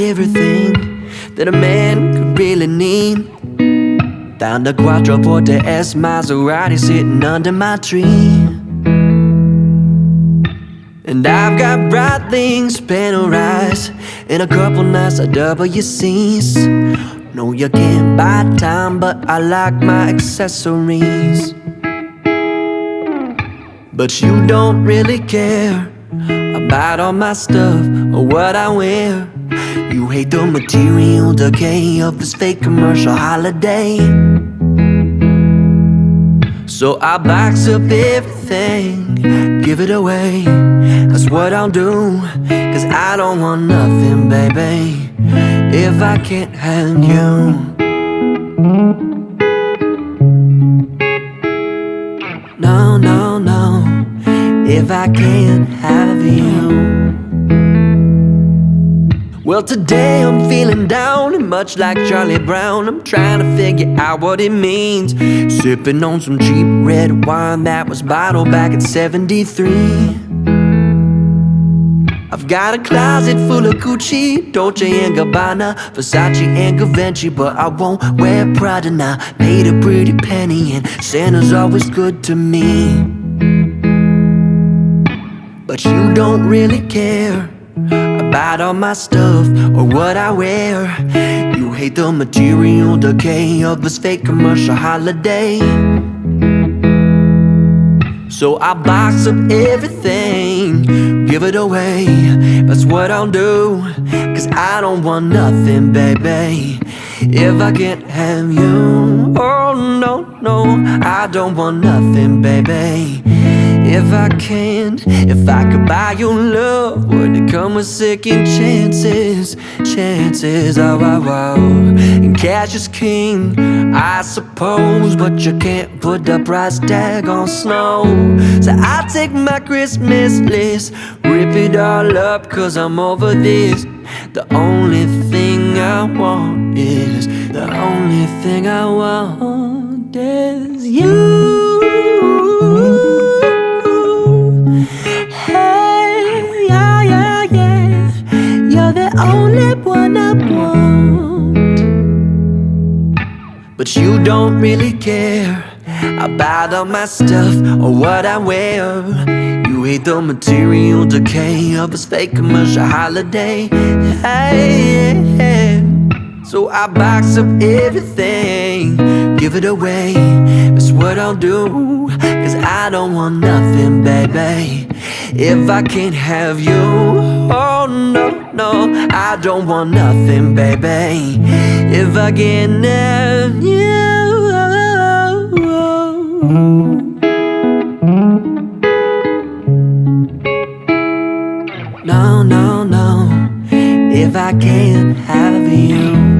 everything that a man could really need. Found a quattroporte S Maserati sitting under my tree. And I've got bright things panelized and a couple nice WCs. No, you can't buy time, but I like my accessories. But you don't really care about all my stuff or what I wear. You hate the material decay of this fake commercial holiday. So I box up everything, give it away. That's what I'll do, 'cause I don't want nothing, baby, if I can't have you. No, no, no, if I can't have you. Well, today I'm feeling down, and much like Charlie Brown, I'm trying to figure out what it means. Sipping on some cheap red wine that was bottled back in '73. I've got a closet full of Gucci, Dolce & Gabbana, Versace and Givenchy, but I won't wear Prada now. Paid a pretty penny and Santa's always good to me. But you don't really care about all my stuff or what I wear. You hate the material decay of this fake commercial holiday. So I box up everything, give it away. That's what I'll do, 'cause I don't want nothing, baby, if I can't have you. Oh no, no, I don't want nothing, baby, if I can't. If I could buy your love, would it come with second chances? Chances, oh, oh, oh. And cash is king, I suppose, but you can't put the price tag on snow. So I take my Christmas list, rip it all up, 'cause I'm over this. The only thing I want is, the only thing I want is you. The only one I want. But you don't really care about all my stuff or what I wear. You hate the material decay of this fake commercial holiday. Hey, so I box up everything, give it away. That's what I'll do, 'cause I don't want nothing, baby, if I can't have you. Oh no, no, I don't want nothing, baby, if I can't have you. No, no, no, if I can't have you.